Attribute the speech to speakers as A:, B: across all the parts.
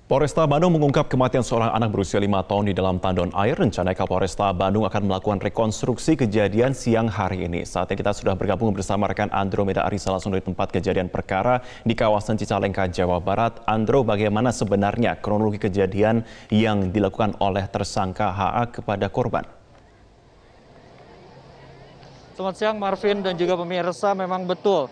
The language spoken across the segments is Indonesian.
A: Polresta Bandung mengungkap kematian seorang anak berusia 5 tahun di dalam tandon air. Rencananya Kapolresta Bandung akan melakukan rekonstruksi kejadian siang hari ini. Saatnya kita sudah bergabung bersama rekan Andromeda Arisa langsung dari tempat kejadian perkara di kawasan Cicalengka, Jawa Barat. Andro, bagaimana sebenarnya kronologi kejadian yang dilakukan oleh tersangka HA kepada korban?
B: Selamat siang Marvin dan juga pemirsa, memang betul.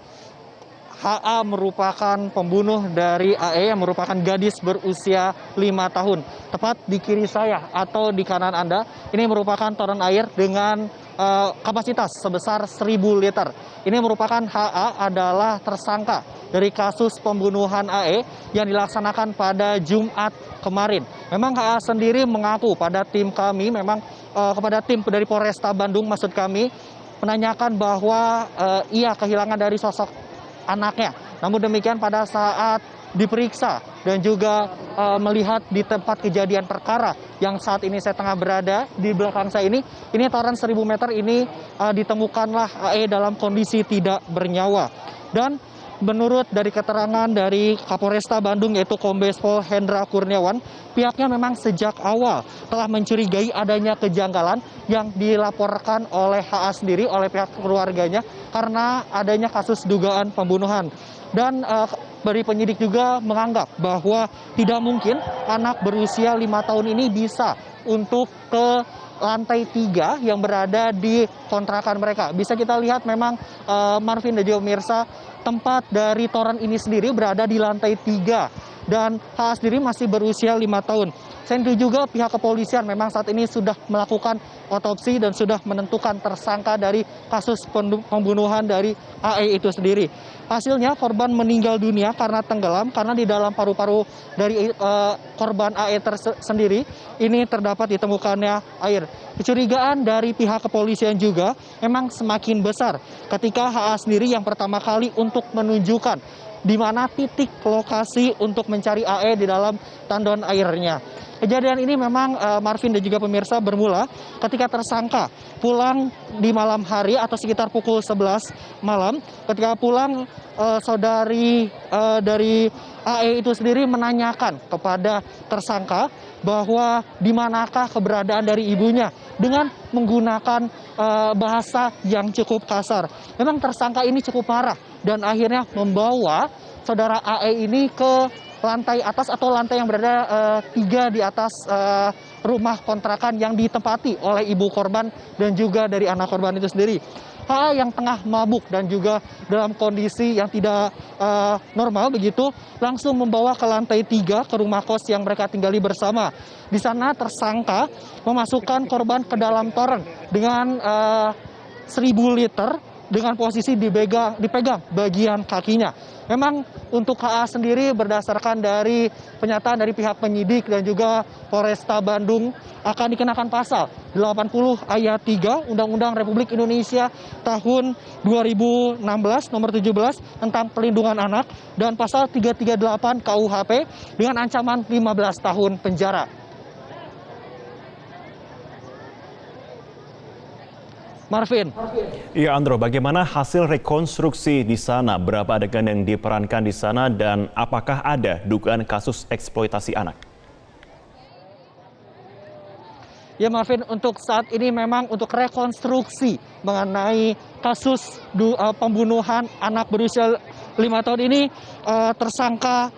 B: HA merupakan pembunuh dari AE yang merupakan gadis berusia 5 tahun. Tepat di kiri saya atau di kanan Anda, ini merupakan toren air dengan kapasitas sebesar 1.000 liter. Ini merupakan HA adalah tersangka dari kasus pembunuhan AE yang dilaksanakan pada Jumat kemarin. Memang HA sendiri mengaku pada tim kami, memang kepada tim dari Polresta Bandung maksud kami, menanyakan bahwa ia kehilangan dari sosok anaknya. Namun demikian pada saat diperiksa dan juga melihat di tempat kejadian perkara yang saat ini saya tengah berada di belakang saya ini toren 1.000 meter ini ditemukanlah AE dalam kondisi tidak bernyawa. Dan menurut dari keterangan dari Kapolresta Bandung yaitu Kombes Pol Hendra Kurniawan, pihaknya memang sejak awal telah mencurigai adanya kejanggalan yang dilaporkan oleh HA sendiri, oleh pihak keluarganya karena adanya kasus dugaan pembunuhan. Dan dari penyidik juga menganggap bahwa tidak mungkin anak berusia 5 tahun ini bisa untuk ke lantai 3 yang berada di kontrakan mereka. Bisa kita lihat memang Marvin dan juga pemirsa, tempat dari toren ini sendiri berada di lantai 3 dan HA sendiri masih berusia 5 tahun. Selain itu juga pihak kepolisian memang saat ini sudah melakukan otopsi dan sudah menentukan tersangka dari kasus pembunuhan dari AE itu sendiri. Hasilnya korban meninggal dunia karena tenggelam karena di dalam paru-paru dari korban AE sendiri ini terdapat ditemukannya air. Kecurigaan dari pihak kepolisian juga memang semakin besar ketika HA sendiri yang pertama kali untuk menunjukkan di mana titik lokasi untuk mencari AE di dalam tandon airnya. Kejadian ini memang Marvin dan juga pemirsa bermula ketika tersangka pulang di malam hari atau sekitar pukul 11 malam. Ketika pulang saudari dari AE itu sendiri menanyakan kepada tersangka bahwa di manakah keberadaan dari ibunya dengan menggunakan bahasa yang cukup kasar. Memang tersangka ini cukup marah dan akhirnya membawa saudara AE ini ke lantai atas atau lantai yang berada 3 di atas rumah kontrakan yang ditempati oleh ibu korban dan juga dari anak korban itu sendiri. HA yang tengah mabuk dan juga dalam kondisi yang tidak normal begitu langsung membawa ke lantai 3 ke rumah kos yang mereka tinggali bersama. Di sana tersangka memasukkan korban ke dalam toren dengan 1.000 liter dengan posisi dipegang bagian kakinya. Memang untuk HA sendiri berdasarkan dari pernyataan dari pihak penyidik dan juga Polresta Bandung akan dikenakan pasal 80 ayat 3 Undang-Undang Republik Indonesia tahun 2016 nomor 17 tentang perlindungan anak dan pasal 338 KUHP dengan ancaman 15 tahun penjara. Marvin.
A: Iya Andro, bagaimana hasil rekonstruksi di sana? Berapa adegan yang diperankan di sana dan apakah ada dugaan kasus eksploitasi anak?
B: Ya Marvin, untuk saat ini memang untuk rekonstruksi mengenai kasus pembunuhan anak berusia 5 tahun ini tersangka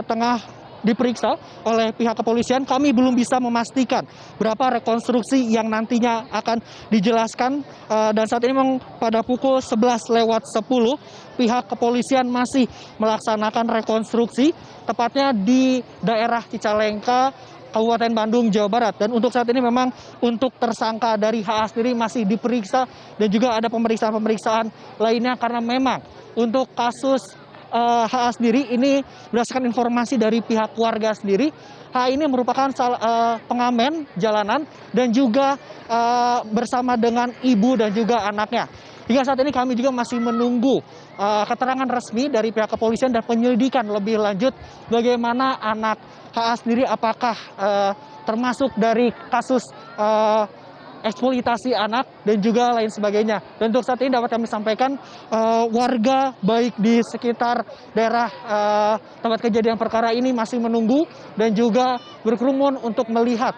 B: tengah diperiksa oleh pihak kepolisian. Kami belum bisa memastikan berapa rekonstruksi yang nantinya akan dijelaskan dan saat ini memang pada pukul 11:10 pihak kepolisian masih melaksanakan rekonstruksi tepatnya di daerah Cicalengka, Kabupaten Bandung, Jawa Barat. Dan untuk saat ini memang untuk tersangka dari HA sendiri masih diperiksa dan juga ada pemeriksaan-pemeriksaan lainnya karena memang untuk kasus HA sendiri ini berdasarkan informasi dari pihak keluarga sendiri, HA ini merupakan pengamen jalanan dan juga bersama dengan ibu dan juga anaknya. Hingga saat ini kami juga masih menunggu keterangan resmi dari pihak kepolisian dan penyelidikan lebih lanjut bagaimana anak HA sendiri apakah termasuk dari kasus eksploitasi anak dan juga lain sebagainya. Dan untuk saat ini dapat kami sampaikan warga baik di sekitar daerah tempat kejadian perkara ini masih menunggu dan juga berkerumun untuk melihat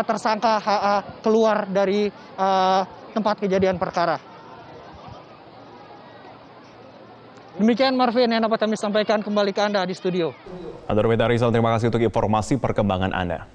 B: tersangka HA keluar dari tempat kejadian perkara. Demikian Marvin yang dapat kami sampaikan, kembali ke Anda di studio.
A: Andromeda Rizal, terima kasih untuk informasi perkembangan Anda.